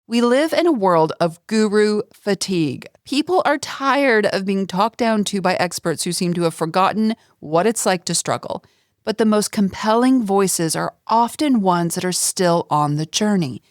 We live in a world of guru fatigue. People are tired of being talked down to by experts who seem to have forgotten what it's like to struggle. But the most compelling voices are often ones that are still on the journey.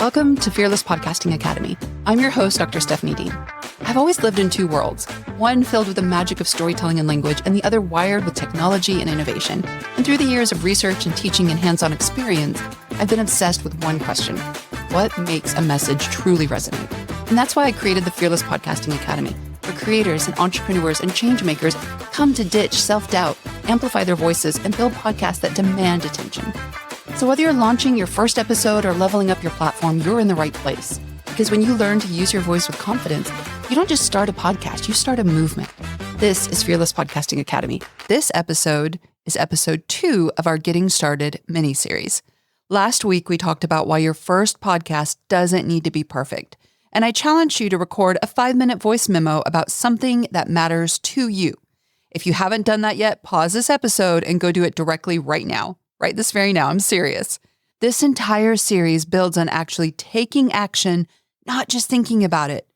Welcome to Fearless Podcasting Academy. I'm your host, Dr. Stephanie Dean. I've always lived in two worlds, one filled with the magic of storytelling and language, and the other wired with technology and innovation. And through the years of research and teaching and hands-on experience, I've been obsessed with one question: what makes a message truly resonate? And that's why I created the Fearless Podcasting Academy, where creators and entrepreneurs and change makers come to ditch self-doubt, amplify their voices, and build podcasts that demand attention. So whether you're launching your first episode or leveling up your platform, you're in the right place. Because when you learn to use your voice with confidence, you don't just start a podcast, you start a movement. This is Fearless Podcasting Academy. This episode is episode 2 of our Getting Started mini-series. Last week, we talked about why your first podcast doesn't need to be perfect. And I challenged you to record a 5-minute voice memo about something that matters to you. If you haven't done that yet, pause this episode and go do it directly right now. Right this very now, I'm serious. This entire series builds on actually taking action, not just thinking about it.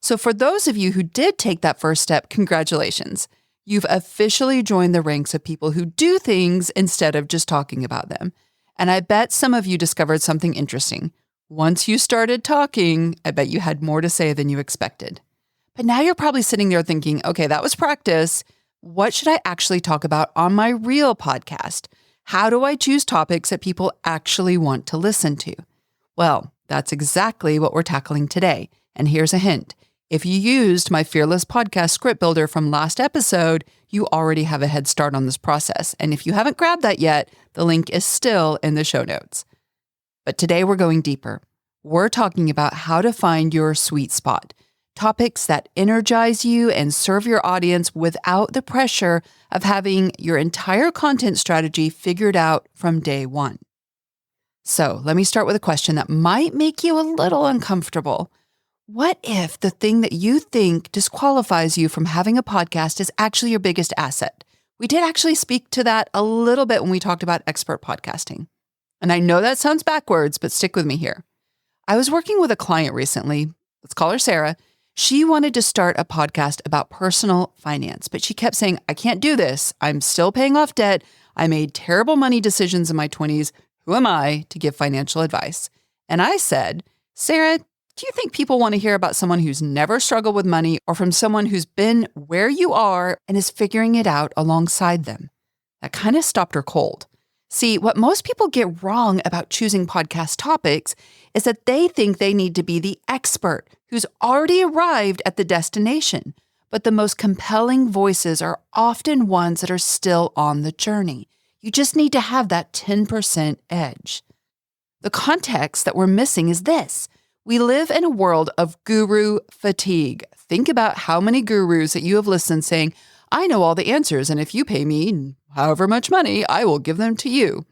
So for those of you who did take that first step, congratulations. You've officially joined the ranks of people who do things instead of just talking about them. And I bet some of you discovered something interesting. Once you started talking, I bet you had more to say than you expected. But now you're probably sitting there thinking, okay, that was practice. What should I actually talk about on my real podcast? How do I choose topics that people actually want to listen to? Well, that's exactly what we're tackling today. And here's a hint. If you used my Fearless Podcast script builder from last episode, you already have a head start on this process. And if you haven't grabbed that yet, the link is still in the show notes. But today we're going deeper. We're talking about how to find your sweet spot. Topics that energize you and serve your audience without the pressure of having your entire content strategy figured out from day one. So let me start with a question that might make you a little uncomfortable. What if the thing that you think disqualifies you from having a podcast is actually your biggest asset? We did actually speak to that a little bit when we talked about expert podcasting. And I know that sounds backwards, but stick with me here. I was working with a client recently. Let's call her Sarah. She wanted to start a podcast about personal finance, but she kept saying, I can't do this. I'm still paying off debt. I made terrible money decisions in my 20s. Who am I to give financial advice? And I said, Sarah, do you think people want to hear about someone who's never struggled with money or from someone who's been where you are and is figuring it out alongside them? That kind of stopped her cold. See, what most people get wrong about choosing podcast topics is that they think they need to be the expert who's already arrived at the destination. But the most compelling voices are often ones that are still on the journey. You just need to have that 10% edge. The context that we're missing is this. We live in a world of guru fatigue. Think about how many gurus that you have listened saying, I know all the answers, and if you pay me however much money, I will give them to you.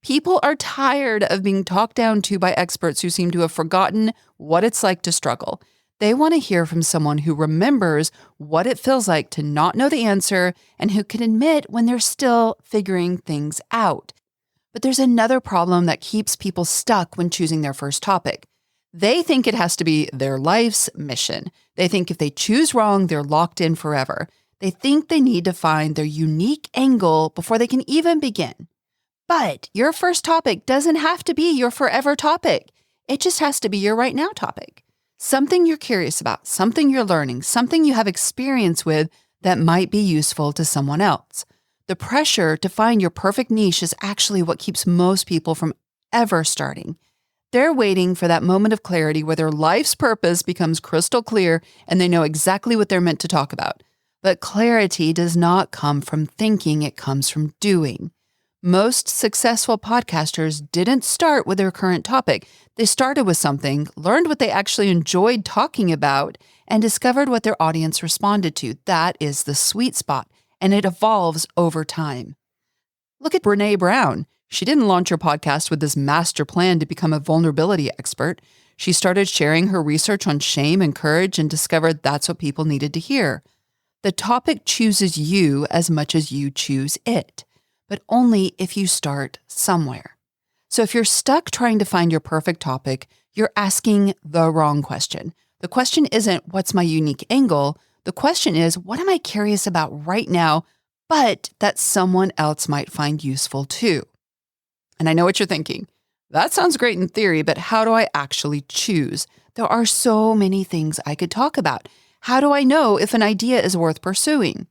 People are tired of being talked down to by experts who seem to have forgotten what it's like to struggle. They want to hear from someone who remembers what it feels like to not know the answer and who can admit when they're still figuring things out. But there's another problem that keeps people stuck when choosing their first topic. They think it has to be their life's mission. They think if they choose wrong, they're locked in forever. They think they need to find their unique angle before they can even begin. But your first topic doesn't have to be your forever topic. It just has to be your right now topic. Something you're curious about, something you're learning, something you have experience with that might be useful to someone else. The pressure to find your perfect niche is actually what keeps most people from ever starting. They're waiting for that moment of clarity where their life's purpose becomes crystal clear and they know exactly what they're meant to talk about. But clarity does not come from thinking, it comes from doing. Most successful podcasters didn't start with their current topic. They started with something, learned what they actually enjoyed talking about, and discovered what their audience responded to. That is the sweet spot, and it evolves over time. Look at Brené Brown. She didn't launch her podcast with this master plan to become a vulnerability expert. She started sharing her research on shame and courage and discovered that's what people needed to hear. The topic chooses you as much as you choose it. but only if you start somewhere. So if you're stuck trying to find your perfect topic, you're asking the wrong question. The question isn't, what's my unique angle? The question is, what am I curious about right now, but that someone else might find useful too? And I know what you're thinking. That sounds great in theory, but how do I actually choose? There are so many things I could talk about. How do I know if an idea is worth pursuing?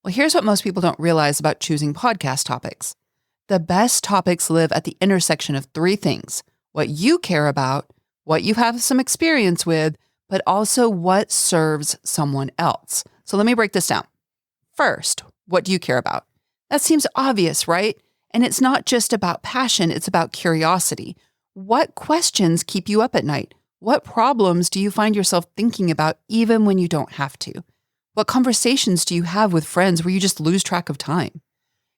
Well, here's what most people don't realize about choosing podcast topics. The best topics live at the intersection of three things: what you care about, what you have some experience with, but also what serves someone else. So let me break this down. First, what do you care about? That seems obvious, right? And it's not just about passion, it's about curiosity. What questions keep you up at night? What problems do you find yourself thinking about even when you don't have to? What conversations do you have with friends where you just lose track of time?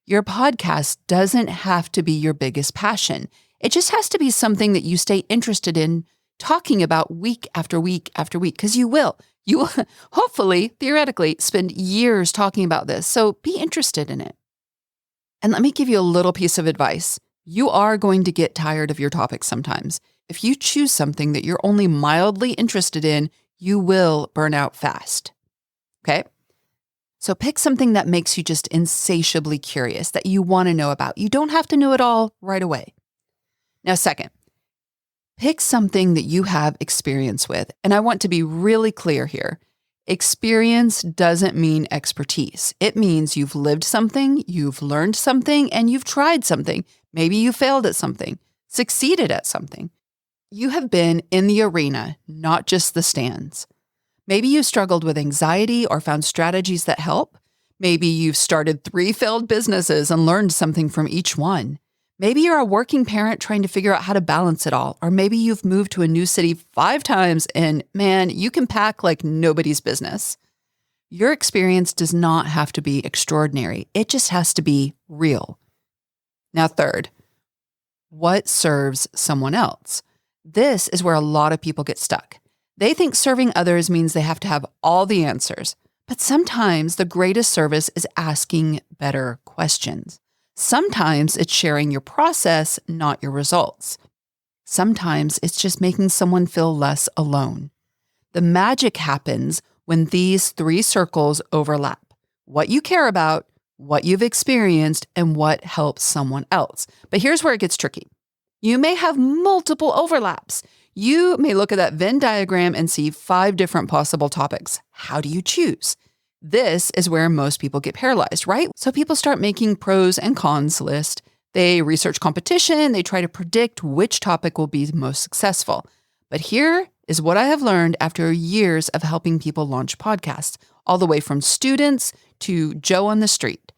Your podcast doesn't have to be your biggest passion. It just has to be something that you stay interested in talking about week after week after week, because you will. You will hopefully, theoretically, spend years talking about this. So be interested in it. And let me give you a little piece of advice. You are going to get tired of your topics sometimes. If you choose something that you're only mildly interested in, you will burn out fast. Okay? So pick something that makes you just insatiably curious, that you want to know about. You don't have to know it all right away. Now, second, pick something that you have experience with. And I want to be really clear here. Experience doesn't mean expertise. It means you've lived something, you've learned something, and you've tried something. Maybe you failed at something, succeeded at something. You have been in the arena, not just the stands. Maybe you struggled with anxiety or found strategies that help. Maybe you've started 3 failed businesses and learned something from each one. Maybe you're a working parent trying to figure out how to balance it all. Or maybe you've moved to a new city 5 times and man, you can pack like nobody's business. Your experience does not have to be extraordinary. It just has to be real. Now, third, what serves someone else? This is where a lot of people get stuck. They think serving others means they have to have all the answers. But sometimes the greatest service is asking better questions. Sometimes it's sharing your process, not your results. Sometimes it's just making someone feel less alone. The magic happens when these 3 circles overlap: what you care about, what you've experienced, and what helps someone else. But here's where it gets tricky. You may have multiple overlaps. You may look at that Venn diagram and see 5 different possible topics. How do you choose? This is where most people get paralyzed, right? So people start making pros and cons list. They research competition. They try to predict which topic will be most successful. But here is what I have learned after years of helping people launch podcasts, all the way from students to Joe on the street.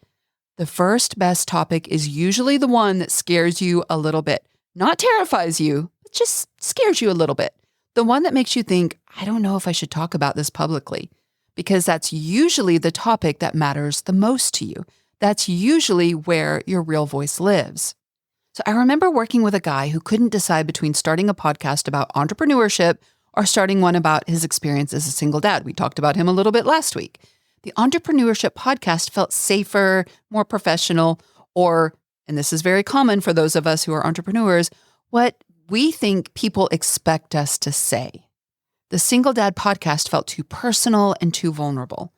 The first best topic is usually the one that scares you a little bit. Not terrifies you, but just scares you a little bit. The one that makes you think, I don't know if I should talk about this publicly. Because that's usually the topic that matters the most to you. That's usually where your real voice lives. So I remember working with a guy who couldn't decide between starting a podcast about entrepreneurship or starting one about his experience as a single dad. We talked about him a little bit last week. The entrepreneurship podcast felt safer, more professional, or, and this is very common for those of us who are entrepreneurs, what we think people expect us to say. The Single Dad podcast felt too personal and too vulnerable.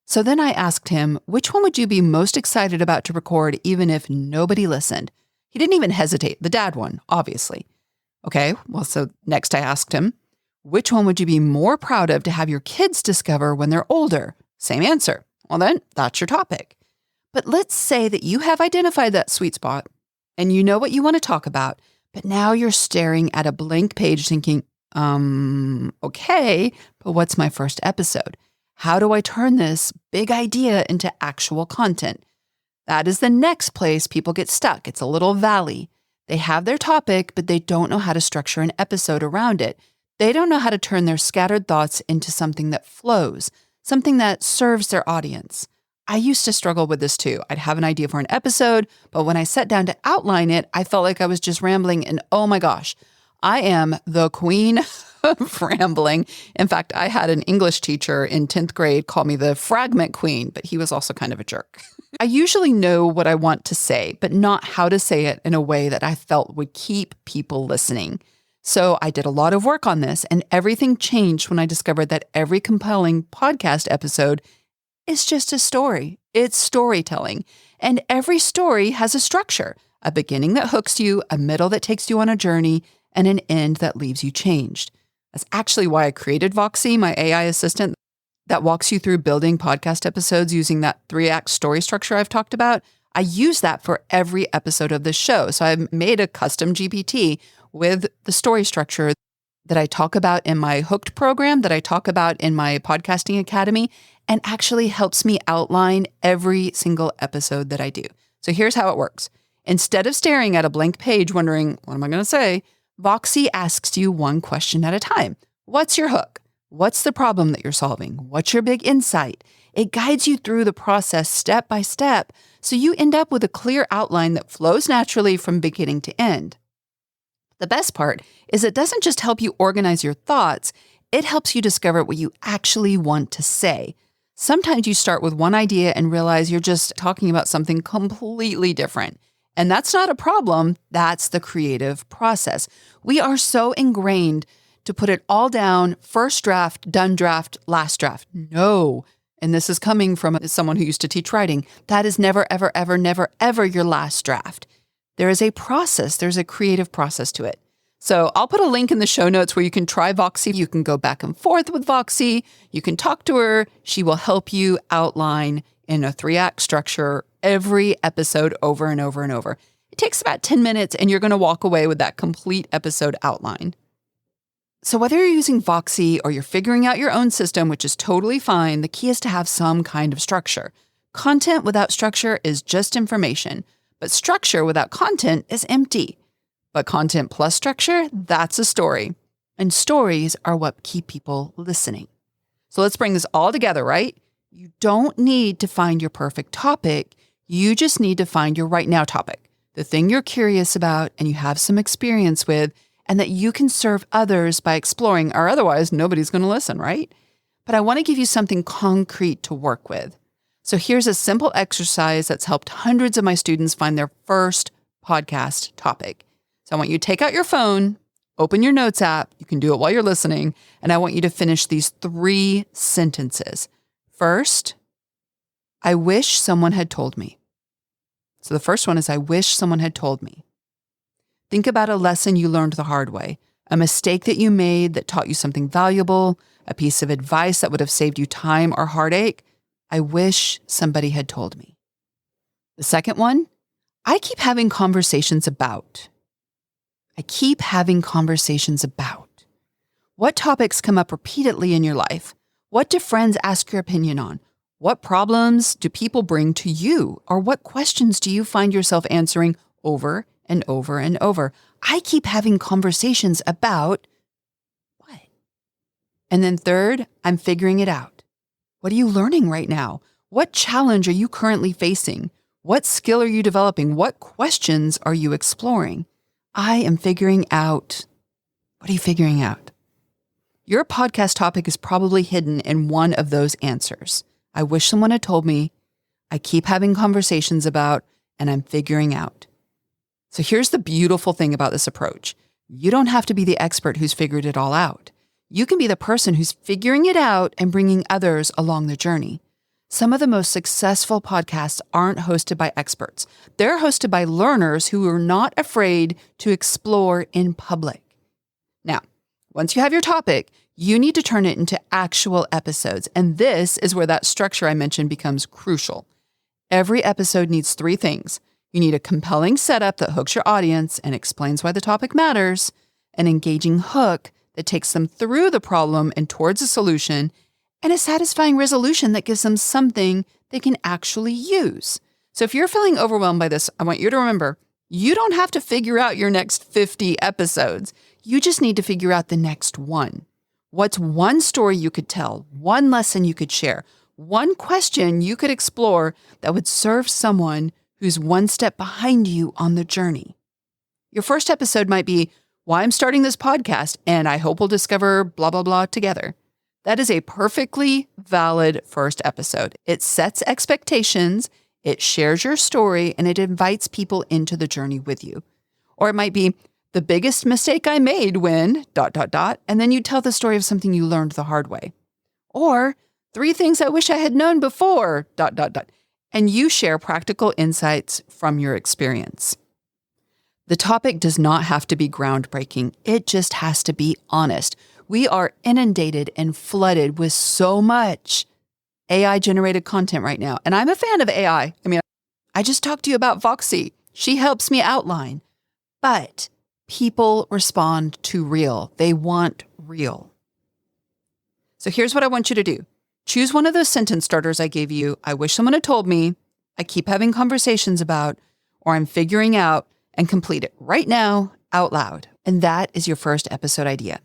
So then I asked him, which one would you be most excited about to record even if nobody listened? He didn't even hesitate, the dad one, obviously. Okay, well, so next I asked him, which one would you be more proud of to have your kids discover when they're older? Same answer. Well then, that's your topic. But let's say that you have identified that sweet spot and you know what you want to talk about, but now you're staring at a blank page thinking, okay, but what's my first episode? How do I turn this big idea into actual content? That is the next place people get stuck. It's a little valley. They have their topic, but they don't know how to structure an episode around it. They don't know how to turn their scattered thoughts into something that flows, something that serves their audience. I used to struggle with this too. I'd have an idea for an episode, but when I sat down to outline it, I felt like I was just rambling and oh my gosh, I am the queen of rambling. In fact, I had an English teacher in 10th grade call me the fragment queen, but he was also kind of a jerk. I usually know what I want to say, but not how to say it in a way that I felt would keep people listening. So I did a lot of work on this, and everything changed when I discovered that every compelling podcast episode is just a story. It's storytelling. And every story has a structure, a beginning that hooks you, a middle that takes you on a journey, and an end that leaves you changed. That's actually why I created Voxy, my AI assistant that walks you through building podcast episodes using that 3-act story structure I've talked about. I use that for every episode of the show. So I made a custom GPT with the story structure that I talk about in my Hooked program, that I talk about in my Podcasting Academy, and actually helps me outline every single episode that I do. So here's how it works. Instead of staring at a blank page wondering, what am I going to say? Voxy asks you one question at a time. What's your hook? What's the problem that you're solving? What's your big insight? It guides you through the process step by step, so you end up with a clear outline that flows naturally from beginning to end. The best part is it doesn't just help you organize your thoughts, it helps you discover what you actually want to say. Sometimes you start with one idea and realize you're just talking about something completely different. And that's not a problem, that's the creative process. We are so ingrained to put it all down, first draft, done draft, last draft. No. And this is coming from someone who used to teach writing. That is never, ever, ever, never, ever your last draft. There is a process. There's a creative process to it. So I'll put a link in the show notes where you can try Voxy. You can go back and forth with Voxy. You can talk to her. She will help you outline in a 3-act structure every episode over and over and over. It takes about 10 minutes and you're going to walk away with that complete episode outline. So whether you're using Voxy or you're figuring out your own system, which is totally fine, the key is to have some kind of structure. Content without structure is just information, but structure without content is empty. But content plus structure, that's a story. And stories are what keep people listening. So let's bring this all together, right? You don't need to find your perfect topic. You just need to find your right now topic, the thing you're curious about and you have some experience with, and that you can serve others by exploring, or otherwise nobody's going to listen, right? But I want to give you something concrete to work with. So here's a simple exercise that's helped hundreds of my students find their first podcast topic. So I want you to take out your phone, open your notes app. You can do it while you're listening. And I want you to finish these 3 sentences. First, I wish someone had told me. So the first one is, I wish someone had told me. Think about a lesson you learned the hard way, a mistake that you made that taught you something valuable, a piece of advice that would have saved you time or heartache. I wish somebody had told me. The second one, I keep having conversations about. I keep having conversations about. What topics come up repeatedly in your life? What do friends ask your opinion on? What problems do people bring to you? Or what questions do you find yourself answering over and over and over? I keep having conversations about what? And then third, I'm figuring it out. What are you learning right now? What challenge are you currently facing? What skill are you developing? What questions are you exploring? I am figuring out. What are you figuring out? Your podcast topic is probably hidden in one of those answers. I wish someone had told me. I keep having conversations about, and I'm figuring out. So here's the beautiful thing about this approach. You don't have to be the expert who's figured it all out. You can be the person who's figuring it out and bringing others along the journey. Some of the most successful podcasts aren't hosted by experts. They're hosted by learners who are not afraid to explore in public. Now, once you have your topic, you need to turn it into actual episodes. And this is where that structure I mentioned becomes crucial. Every episode needs 3 things. You need a compelling setup that hooks your audience and explains why the topic matters, an engaging hook that takes them through the problem and towards a solution, and a satisfying resolution that gives them something they can actually use. So if you're feeling overwhelmed by this, I want you to remember, you don't have to figure out your next 50 episodes. You just need to figure out the next one. What's one story you could tell, one lesson you could share, one question you could explore that would serve someone who's one step behind you on the journey? Your first episode might be, why I'm starting this podcast, and I hope we'll discover blah, blah, blah together. That is a perfectly valid first episode. It sets expectations, it shares your story, and it invites people into the journey with you. Or it might be the biggest mistake I made when ... and then you tell the story of something you learned the hard way. Or 3 things I wish I had known before ... and you share practical insights from your experience. The topic does not have to be groundbreaking. It just has to be honest. We are inundated and flooded with so much AI-generated content right now. And I'm a fan of AI. I just talked to you about Voxy. She helps me outline. But people respond to real. They want real. So here's what I want you to do. Choose one of those sentence starters I gave you. I wish someone had told me, I keep having conversations about, or I'm figuring out, and complete it right now out loud. And that is your first episode idea.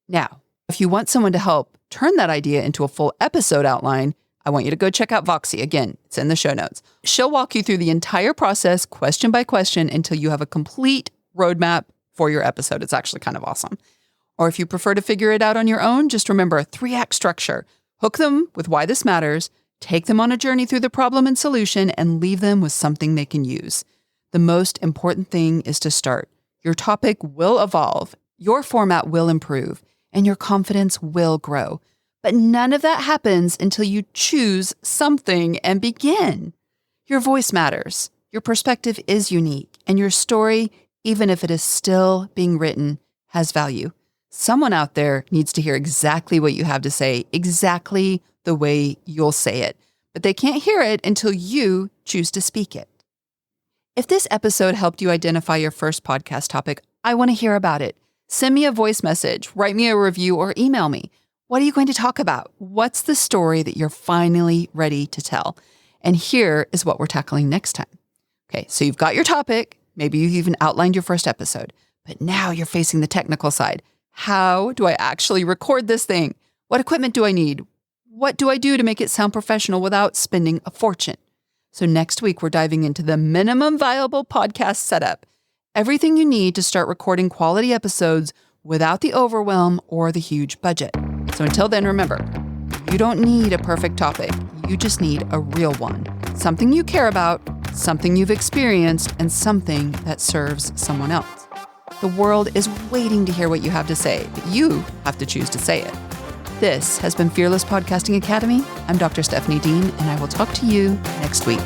Now, if you want someone to help turn that idea into a full episode outline, I want you to go check out Voxy. Again, it's in the show notes. She'll walk you through the entire process, question by question, until you have a complete roadmap for your episode. It's actually kind of awesome. Or if you prefer to figure it out on your own, just remember a 3-act structure. Hook them with why this matters, take them on a journey through the problem and solution, and leave them with something they can use. The most important thing is to start. Your topic will evolve, your format will improve, and your confidence will grow. But none of that happens until you choose something and begin. Your voice matters, your perspective is unique, and your story, even if it is still being written, has value. Someone out there needs to hear exactly what you have to say, exactly the way you'll say it. But they can't hear it until you choose to speak it. If this episode helped you identify your first podcast topic, I want to hear about it. Send me a voice message, write me a review, or email me. What are you going to talk about? What's the story that you're finally ready to tell? And here is what we're tackling next time. Okay, so you've got your topic. Maybe you've even outlined your first episode. But now you're facing the technical side. How do I actually record this thing? What equipment do I need? What do I do to make it sound professional without spending a fortune? So next week, we're diving into the minimum viable podcast setup. Everything you need to start recording quality episodes without the overwhelm or the huge budget. So until then, remember, you don't need a perfect topic. You just need a real one. Something you care about, something you've experienced, and something that serves someone else. The world is waiting to hear what you have to say, but you have to choose to say it. This has been Fearless Podcasting Academy. I'm Dr. Stephanie Dean, and I will talk to you next week.